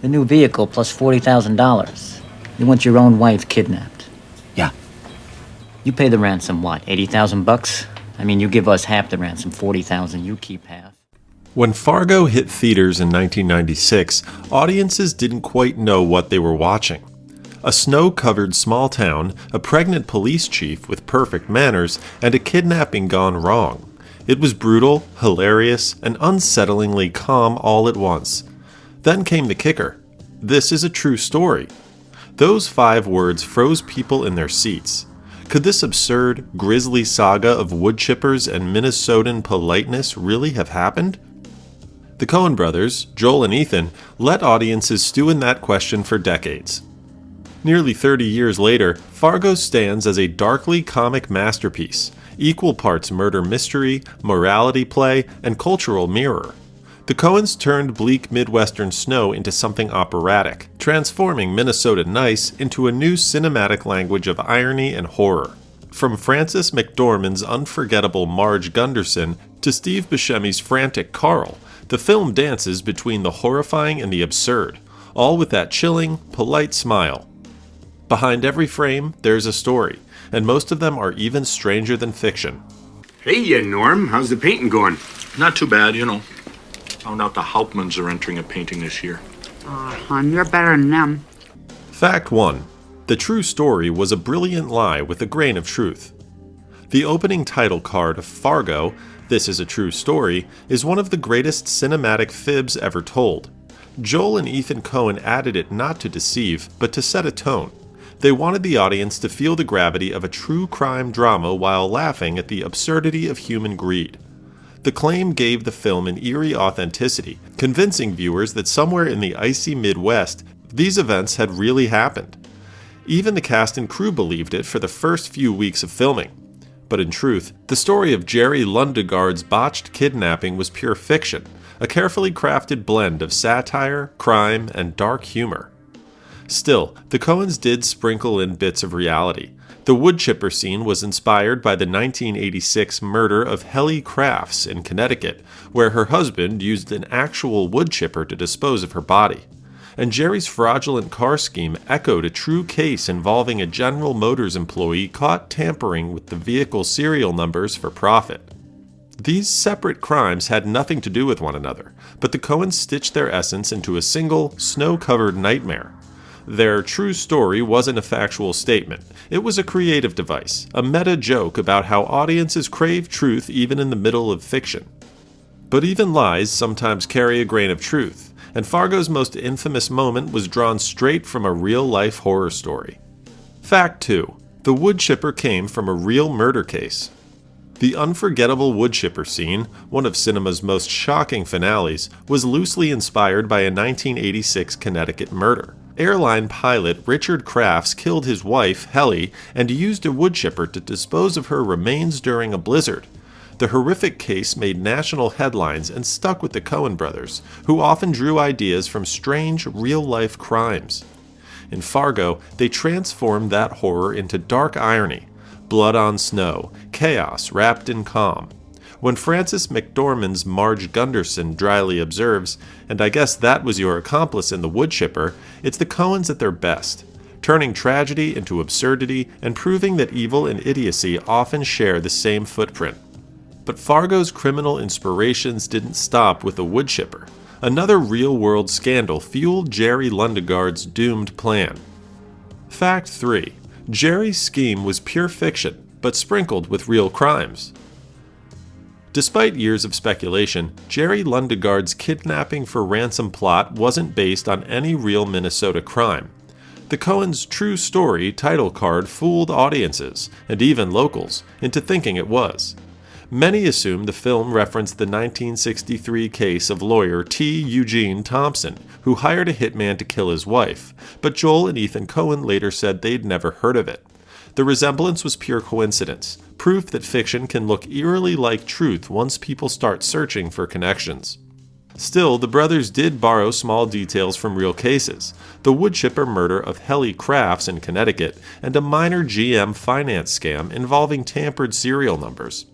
The new vehicle plus $40,000. You want your own wife kidnapped. Yeah. You pay the ransom, what, 80,000 bucks? I mean, you give us half the ransom, 40,000, you keep half. When Fargo hit theaters in 1996, audiences didn't quite know what they were watching. A snow-covered small town, a pregnant police chief with perfect manners, and a kidnapping gone wrong. It was brutal, hilarious, and unsettlingly calm all at once. Then came the kicker. This is a true story. Those 5 words froze people in their seats. Could this absurd, grisly saga of wood chippers and Minnesotan politeness really have happened? The Coen Brothers, Joel and Ethan, let audiences stew in that question for decades. Nearly 30 years later, Fargo stands as a darkly comic masterpiece, equal parts murder mystery, morality play, and cultural mirror. The Coens turned bleak Midwestern snow into something operatic, transforming Minnesota nice into a new cinematic language of irony and horror. From Frances McDormand's unforgettable Marge Gunderson to Steve Buscemi's frantic Carl, the film dances between the horrifying and the absurd, all with that chilling, polite smile. Behind every frame, there's a story, and most of them are even stranger than fiction. Hey, Norm, how's the painting going? Not too bad, you know. Found out the Hauptmans are entering a painting this year. Hon, you're better than them. Fact 1. The true story was a brilliant lie with a grain of truth. The opening title card of Fargo, This is a True Story, is one of the greatest cinematic fibs ever told. Joel and Ethan Coen added it not to deceive, but to set a tone. They wanted the audience to feel the gravity of a true crime drama while laughing at the absurdity of human greed. The claim gave the film an eerie authenticity, convincing viewers that somewhere in the icy Midwest, these events had really happened. Even the cast and crew believed it for the first few weeks of filming. But in truth, the story of Jerry Lundegaard's botched kidnapping was pure fiction, a carefully crafted blend of satire, crime, and dark humor. Still, the Coens did sprinkle in bits of reality. The wood chipper scene was inspired by the 1986 murder of Helly Crafts in Connecticut, where her husband used an actual wood chipper to dispose of her body. And Jerry's fraudulent car scheme echoed a true case involving a General Motors employee caught tampering with the vehicle serial numbers for profit. These separate crimes had nothing to do with one another, but the Coens stitched their essence into a single, snow-covered nightmare. Their true story wasn't a factual statement. It was a creative device, a meta joke about how audiences crave truth even in the middle of fiction. But even lies sometimes carry a grain of truth, and Fargo's most infamous moment was drawn straight from a real-life horror story. Fact 2. The wood chipper came from a real murder case. The unforgettable wood chipper scene, one of cinema's most shocking finales, was loosely inspired by a 1986 Connecticut murder. Airline pilot Richard Crafts killed his wife, Helly, and used a wood chipper to dispose of her remains during a blizzard. The horrific case made national headlines and stuck with the Coen Brothers, who often drew ideas from strange, real-life crimes. In Fargo, they transformed that horror into dark irony, blood on snow, chaos wrapped in calm. When Frances McDormand's Marge Gunderson dryly observes, "And I guess that was your accomplice in the wood chipper," it's the Coens at their best, turning tragedy into absurdity and proving that evil and idiocy often share the same footprint. But Fargo's criminal inspirations didn't stop with the wood chipper. Another real-world scandal fueled Jerry Lundegaard's doomed plan. Fact 3. Jerry's scheme was pure fiction, but sprinkled with real crimes. Despite years of speculation, Jerry Lundegaard's kidnapping for ransom plot wasn't based on any real Minnesota crime. The Coens' true story title card fooled audiences, and even locals, into thinking it was. Many assume the film referenced the 1963 case of lawyer T. Eugene Thompson, who hired a hitman to kill his wife, but Joel and Ethan Coen later said they'd never heard of it. The resemblance was pure coincidence, proof that fiction can look eerily like truth once people start searching for connections. Still, the brothers did borrow small details from real cases, the wood chipper murder of Helly Crafts in Connecticut, and a minor GM finance scam involving tampered serial numbers.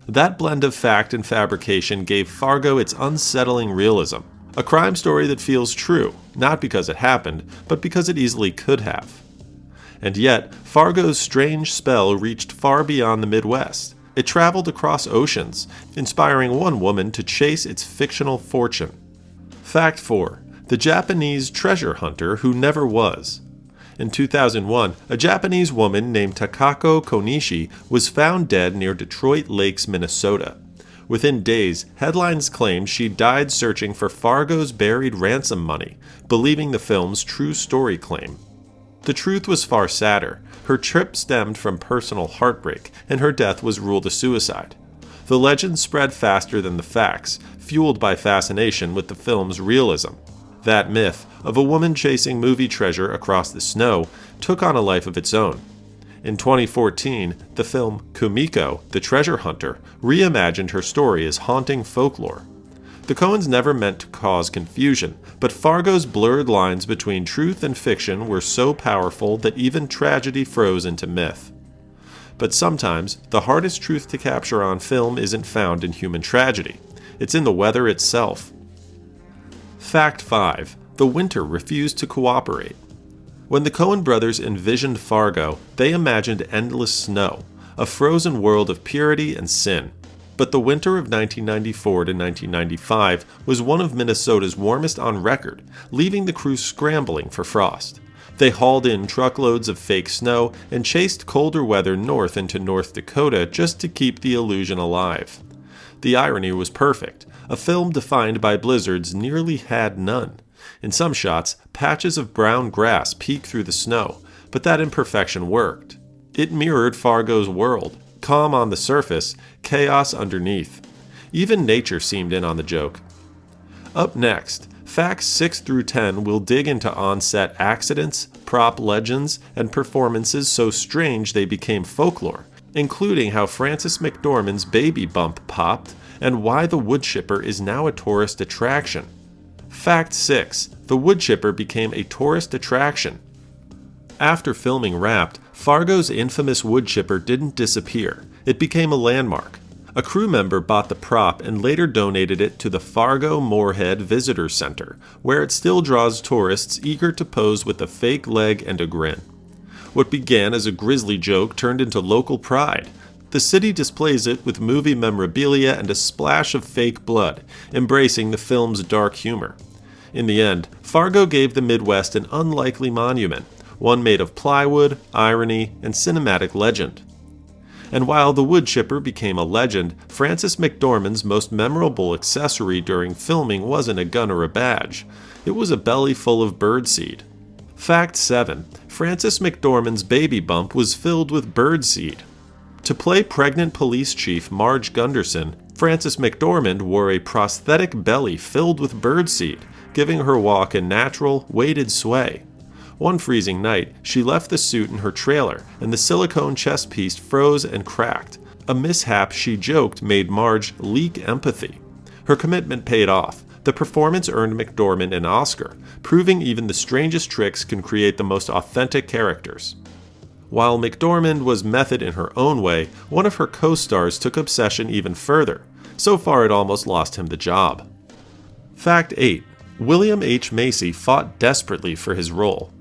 That blend of fact and fabrication gave Fargo its unsettling realism, A crime story that feels true, not because it happened, but because it easily could have. And yet, Fargo's strange spell reached far beyond the Midwest. It traveled across oceans, inspiring one woman to chase its fictional fortune. Fact 4. The Japanese treasure hunter who never was. In 2001, a Japanese woman named Takako Konishi was found dead near Detroit Lakes, Minnesota. Within days, headlines claimed she died searching for Fargo's buried ransom money, believing the film's true story claim. The truth was far sadder. Her trip stemmed from personal heartbreak, and her death was ruled a suicide. The legend spread faster than the facts, fueled by fascination with the film's realism. That myth, of a woman chasing movie treasure across the snow, took on a life of its own. In 2014, the film Kumiko, the Treasure Hunter, reimagined her story as haunting folklore. The Coens never meant to cause confusion, but Fargo's blurred lines between truth and fiction were so powerful that even tragedy froze into myth. But sometimes, the hardest truth to capture on film isn't found in human tragedy. It's in the weather itself. Fact 5. The winter refused to cooperate. When the Coen Brothers envisioned Fargo, they imagined endless snow, a frozen world of purity and sin. But the winter of 1994 to 1995 was one of Minnesota's warmest on record, leaving the crew scrambling for frost. They hauled in truckloads of fake snow and chased colder weather north into North Dakota just to keep the illusion alive. The irony was perfect. A film defined by blizzards nearly had none. In some shots, patches of brown grass peeked through the snow, but that imperfection worked. It mirrored Fargo's world. Calm on the surface, chaos underneath. Even nature seemed in on the joke. Up next, Facts 6 through 10 will dig into on-set accidents, prop legends, and performances so strange they became folklore, including how Frances McDormand's baby bump popped and why the wood chipper is now a tourist attraction. Fact 6. The wood chipper became a tourist attraction. After filming wrapped, Fargo's infamous wood chipper didn't disappear. It became a landmark. A crew member bought the prop and later donated it to the Fargo Moorhead Visitor Center, where it still draws tourists eager to pose with a fake leg and a grin. What began as a grisly joke turned into local pride. The city displays it with movie memorabilia and a splash of fake blood, embracing the film's dark humor. In the end, Fargo gave the Midwest an unlikely monument, one made of plywood, irony, and cinematic legend. And while the wood chipper became a legend, Frances McDormand's most memorable accessory during filming wasn't a gun or a badge. It was a belly full of birdseed. Fact 7. Frances McDormand's baby bump was filled with birdseed. To play pregnant police chief Marge Gunderson, Frances McDormand wore a prosthetic belly filled with birdseed, giving her walk a natural, weighted sway. One freezing night, she left the suit in her trailer, and the silicone chest piece froze and cracked. A mishap, she joked, made Marge leak empathy. Her commitment paid off. The performance earned McDormand an Oscar, proving even the strangest tricks can create the most authentic characters. While McDormand was method in her own way, one of her co-stars took obsession even further. So far it almost lost him the job. Fact 8. William H. Macy fought desperately for his role.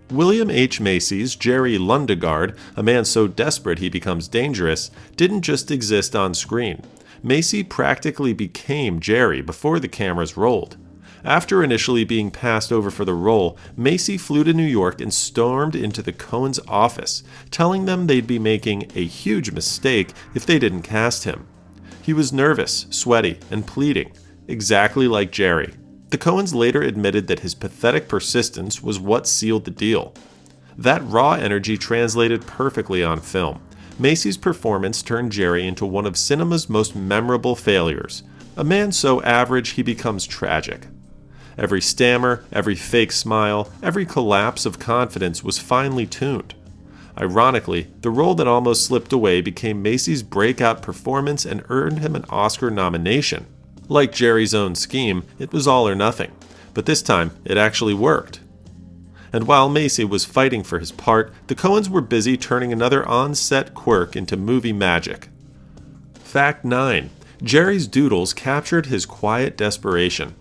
William H. Macy's Jerry Lundegaard, a man so desperate he becomes dangerous, didn't just exist on screen. Macy practically became Jerry before the cameras rolled. After initially being passed over for the role, Macy flew to New York and stormed into the Coens' office, telling them they'd be making a huge mistake if they didn't cast him. He was nervous, sweaty, and pleading, exactly like Jerry. The Coens later admitted that his pathetic persistence was what sealed the deal. That raw energy translated perfectly on film. Macy's performance turned Jerry into one of cinema's most memorable failures. A man so average he becomes tragic. Every stammer, every fake smile, every collapse of confidence was finely tuned. Ironically, the role that almost slipped away became Macy's breakout performance and earned him an Oscar nomination. Like Jerry's own scheme, it was all or nothing, but this time it actually worked. And while Macy was fighting for his part, the Coens were busy turning another on-set quirk into movie magic. Fact 9. Jerry's doodles captured his quiet desperation.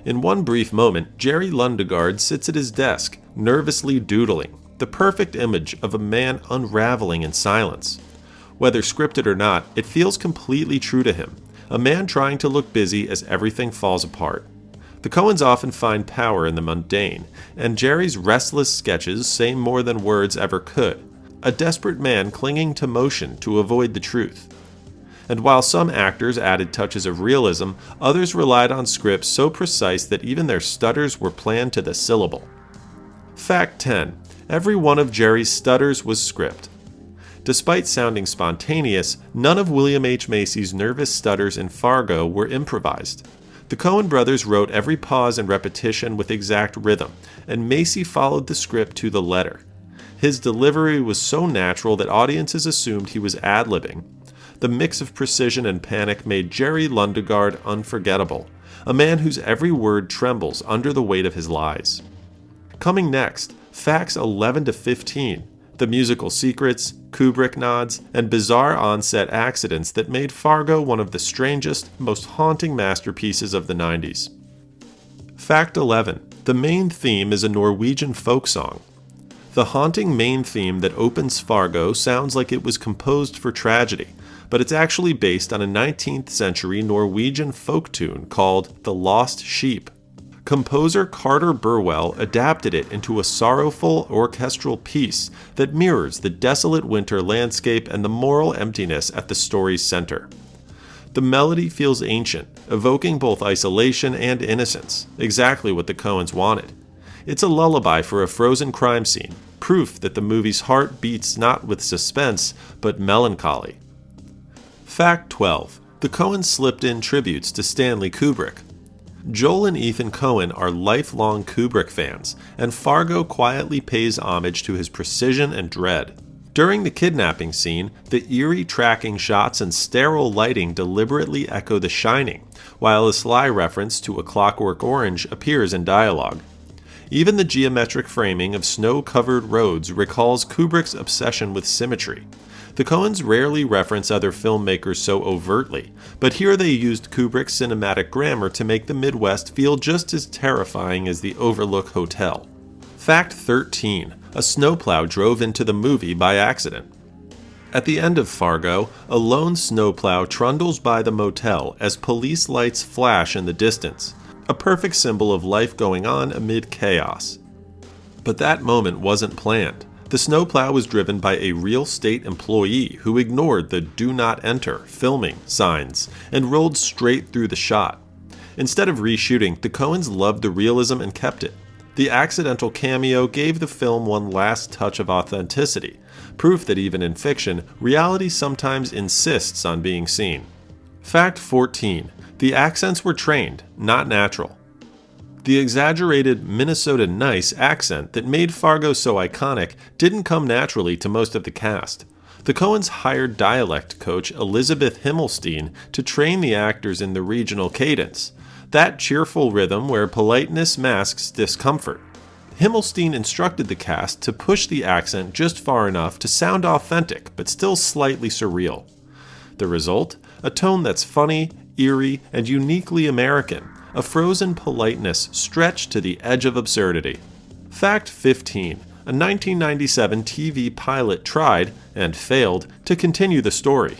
In one brief moment, Jerry Lundegaard sits at his desk, nervously doodling, the perfect image of a man unraveling in silence. Whether scripted or not, it feels completely true to him, a man trying to look busy as everything falls apart. The Coens often find power in the mundane, and Jerry's restless sketches say more than words ever could, a desperate man clinging to motion to avoid the truth. And while some actors added touches of realism, others relied on scripts so precise that even their stutters were planned to the syllable. Fact 10. Every one of Jerry's stutters was script. Despite sounding spontaneous, none of William H. Macy's nervous stutters in Fargo were improvised. The Coen brothers wrote every pause and repetition with exact rhythm, and Macy followed the script to the letter. His delivery was so natural that audiences assumed he was ad-libbing. The mix of precision and panic made Jerry Lundegaard unforgettable, a man whose every word trembles under the weight of his lies. Coming next, facts 11 to 15, the musical secrets, Kubrick nods, and bizarre on-set accidents that made Fargo one of the strangest, most haunting masterpieces of the 90s. Fact 11, the main theme is a Norwegian folk song. The haunting main theme that opens Fargo sounds like it was composed for tragedy, but it's actually based on a 19th century Norwegian folk tune called The Lost Sheep. Composer Carter Burwell adapted it into a sorrowful orchestral piece that mirrors the desolate winter landscape and the moral emptiness at the story's center. The melody feels ancient, evoking both isolation and innocence, exactly what the Coens wanted. It's a lullaby for a frozen crime scene, proof that the movie's heart beats not with suspense, but melancholy. Fact 12. The Coens slipped in tributes to Stanley Kubrick. Joel and Ethan Coen are lifelong Kubrick fans, and Fargo quietly pays homage to his precision and dread. During the kidnapping scene, the eerie tracking shots and sterile lighting deliberately echo The Shining, while a sly reference to A Clockwork Orange appears in dialogue. Even the geometric framing of snow-covered roads recalls Kubrick's obsession with symmetry. The Coens rarely reference other filmmakers so overtly, but here they used Kubrick's cinematic grammar to make the Midwest feel just as terrifying as the Overlook Hotel. Fact 13. A snowplow drove into the movie by accident. At the end of Fargo, a lone snowplow trundles by the motel as police lights flash in the distance, a perfect symbol of life going on amid chaos. But that moment wasn't planned. The snowplow was driven by a real state employee who ignored the "Do Not Enter" filming signs and rolled straight through the shot. Instead of reshooting, the Coens loved the realism and kept it. The accidental cameo gave the film one last touch of authenticity, proof that even in fiction, reality sometimes insists on being seen. Fact 14. The accents were trained, not natural. The exaggerated Minnesota nice accent that made Fargo so iconic didn't come naturally to most of the cast. The Coens hired dialect coach Elizabeth Himmelstein to train the actors in the regional cadence, that cheerful rhythm where politeness masks discomfort. Himmelstein instructed the cast to push the accent just far enough to sound authentic but still slightly surreal. The result? A tone that's funny, eerie, and uniquely American. A frozen politeness stretched to the edge of absurdity. Fact 15. A 1997 TV pilot tried, and failed, to continue the story.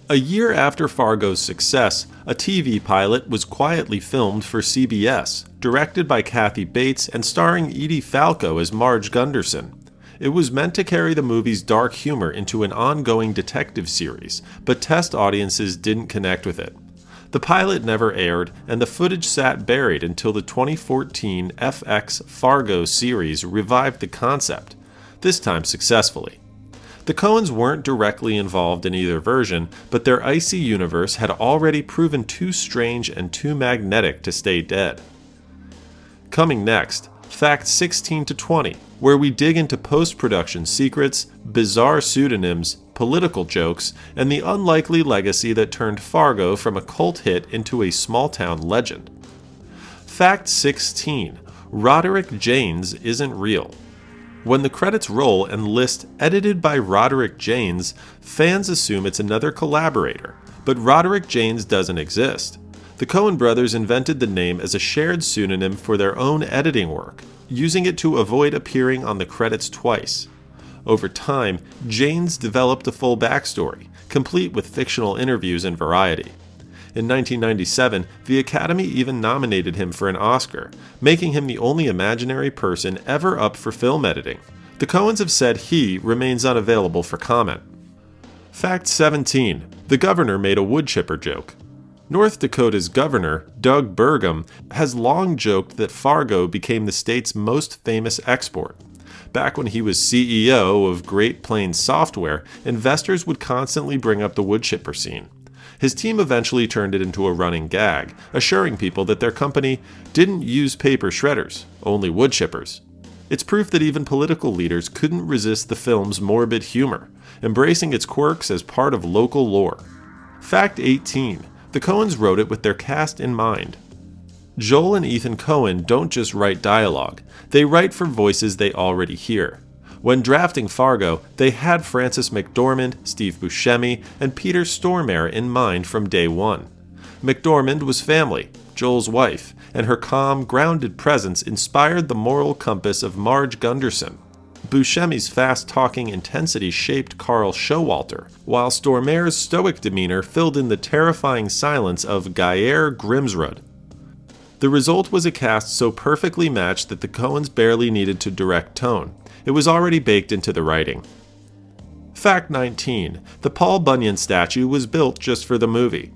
A year after Fargo's success, a TV pilot was quietly filmed for CBS, directed by Kathy Bates and starring Edie Falco as Marge Gunderson. It was meant to carry the movie's dark humor into an ongoing detective series, but test audiences didn't connect with it. The pilot never aired, and the footage sat buried until the 2014 FX Fargo series revived the concept, this time successfully. The Coens weren't directly involved in either version, but their icy universe had already proven too strange and too magnetic to stay dead. Coming next, Fact 16 to 20, where we dig into post-production secrets, bizarre pseudonyms, political jokes, and the unlikely legacy that turned Fargo from a cult hit into a small-town legend. Fact 16. Roderick Jaynes isn't real. When the credits roll and list edited by Roderick Jaynes, fans assume it's another collaborator, but Roderick Jaynes doesn't exist. The Coen Brothers invented the name as a shared pseudonym for their own editing work, using it to avoid appearing on the credits twice. Over time, Janes developed a full backstory, complete with fictional interviews and variety. In 1997, the Academy even nominated him for an Oscar, making him the only imaginary person ever up for film editing. The Coens have said he remains unavailable for comment. Fact 17. The governor made a wood chipper joke. North Dakota's governor, Doug Burgum, has long joked that Fargo became the state's most famous export. Back when he was CEO of Great Plains Software, investors would constantly bring up the wood chipper scene. His team eventually turned it into a running gag, assuring people that their company didn't use paper shredders, only wood chippers. It's proof that even political leaders couldn't resist the film's morbid humor, embracing its quirks as part of local lore. Fact 18. The Coens wrote it with their cast in mind. Joel and Ethan Coen don't just write dialogue, they write for voices they already hear. When drafting Fargo, they had Frances McDormand, Steve Buscemi, and Peter Stormare in mind from day one. McDormand was family, Joel's wife, and her calm, grounded presence inspired the moral compass of Marge Gunderson. Buscemi's fast-talking intensity shaped Carl Showalter, while Stormare's stoic demeanor filled in the terrifying silence of Geir Grimsrud. The result was a cast so perfectly matched that the Coens barely needed to direct tone. It was already baked into the writing. Fact 19. The Paul Bunyan statue was built just for the movie.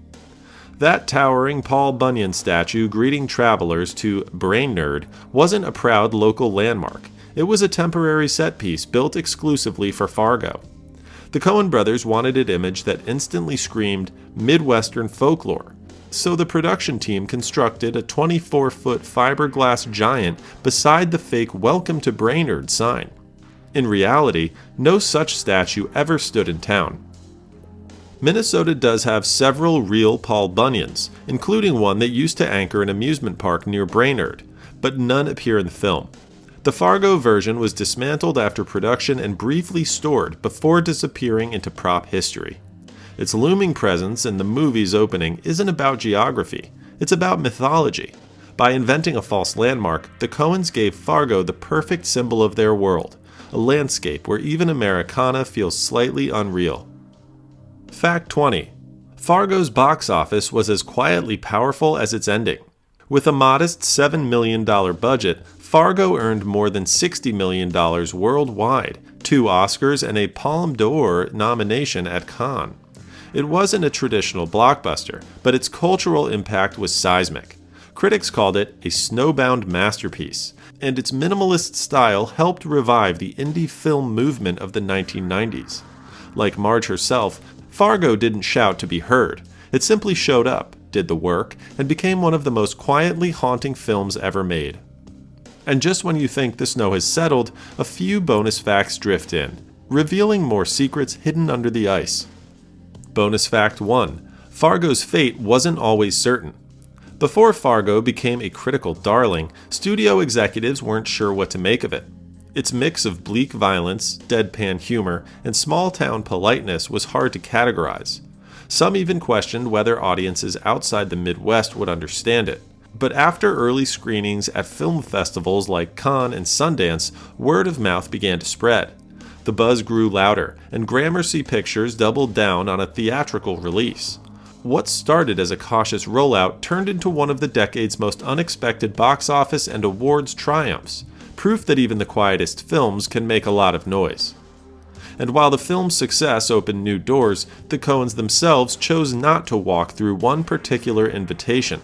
That towering Paul Bunyan statue greeting travelers to Brain Nerd wasn't a proud local landmark. It was a temporary set piece built exclusively for Fargo. The Coen brothers wanted an image that instantly screamed Midwestern folklore, so the production team constructed a 24-foot fiberglass giant beside the fake Welcome to Brainerd sign. In reality, no such statue ever stood in town. Minnesota does have several real Paul Bunyans, including one that used to anchor an amusement park near Brainerd, but none appear in the film. The Fargo version was dismantled after production and briefly stored before disappearing into prop history. Its looming presence in the movie's opening isn't about geography, it's about mythology. By inventing a false landmark, the Coens gave Fargo the perfect symbol of their world, a landscape where even Americana feels slightly unreal. Fact 20. Fargo's box office was as quietly powerful as its ending. With a modest $7 million budget, Fargo earned more than $60 million worldwide, 2 Oscars and a Palme d'Or nomination at Cannes. It wasn't a traditional blockbuster, but its cultural impact was seismic. Critics called it a snowbound masterpiece, and its minimalist style helped revive the indie film movement of the 1990s. Like Marge herself, Fargo didn't shout to be heard. It simply showed up, did the work, and became one of the most quietly haunting films ever made. And just when you think the snow has settled, a few bonus facts drift in, revealing more secrets hidden under the ice. Bonus fact 1. Fargo's fate wasn't always certain. Before Fargo became a critical darling, studio executives weren't sure what to make of it. Its mix of bleak violence, deadpan humor, and small-town politeness was hard to categorize. Some even questioned whether audiences outside the Midwest would understand it. But after early screenings at film festivals like Cannes and Sundance, word of mouth began to spread. The buzz grew louder, and Gramercy Pictures doubled down on a theatrical release. What started as a cautious rollout turned into one of the decade's most unexpected box office and awards triumphs, proof that even the quietest films can make a lot of noise. And while the film's success opened new doors, the Coens themselves chose not to walk through one particular invitation.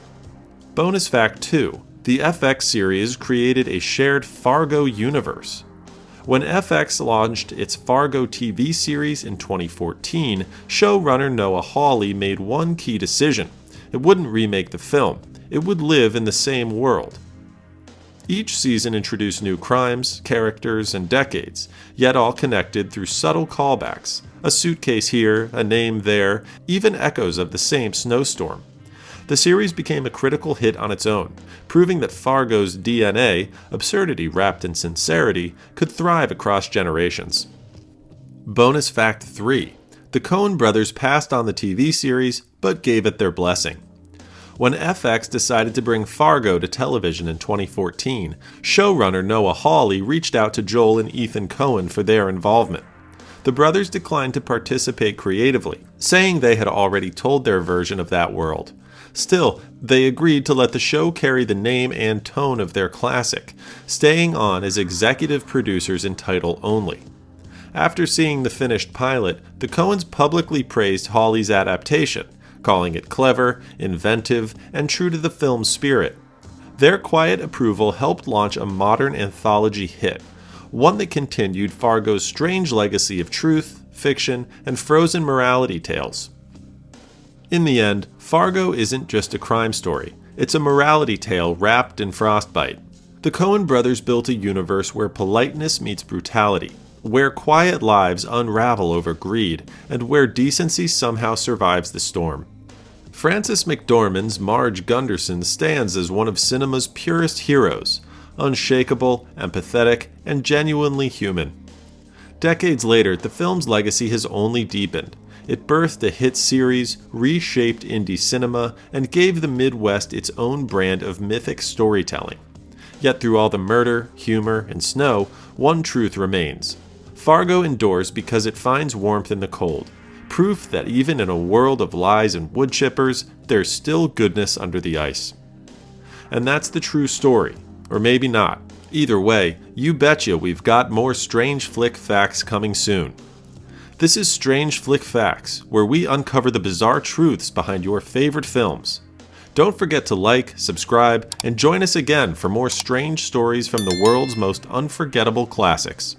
Bonus fact 2. The FX series created a shared Fargo universe. When FX launched its Fargo TV series in 2014, showrunner Noah Hawley made one key decision. It wouldn't remake the film. It would live in the same world. Each season introduced new crimes, characters, and decades, yet all connected through subtle callbacks. A suitcase here, a name there, even echoes of the same snowstorm. The series became a critical hit on its own, proving that Fargo's DNA, absurdity wrapped in sincerity, could thrive across generations. Bonus fact 3. The Coen brothers passed on the TV series, but gave it their blessing. When FX decided to bring Fargo to television in 2014, showrunner Noah Hawley reached out to Joel and Ethan Coen for their involvement. The brothers declined to participate creatively, saying they had already told their version of that world. Still, they agreed to let the show carry the name and tone of their classic, staying on as executive producers in title only. After seeing the finished pilot, the Coens publicly praised Hawley's adaptation, calling it clever, inventive, and true to the film's spirit. Their quiet approval helped launch a modern anthology hit, one that continued Fargo's strange legacy of truth, fiction, and frozen morality tales. In the end, Fargo isn't just a crime story, it's a morality tale wrapped in frostbite. The Coen brothers built a universe where politeness meets brutality, where quiet lives unravel over greed, and where decency somehow survives the storm. Frances McDormand's Marge Gunderson stands as one of cinema's purest heroes, unshakable, empathetic, and genuinely human. Decades later, the film's legacy has only deepened. It birthed a hit series, reshaped indie cinema, and gave the Midwest its own brand of mythic storytelling. Yet through all the murder, humor, and snow, one truth remains. Fargo endures because it finds warmth in the cold. Proof that even in a world of lies and wood chippers, there's still goodness under the ice. And that's the true story. Or maybe not. Either way, you betcha we've got more Strange Flick Facts coming soon. This is Strange Flick Facts, where we uncover the bizarre truths behind your favorite films. Don't forget to like, subscribe, and join us again for more strange stories from the world's most unforgettable classics.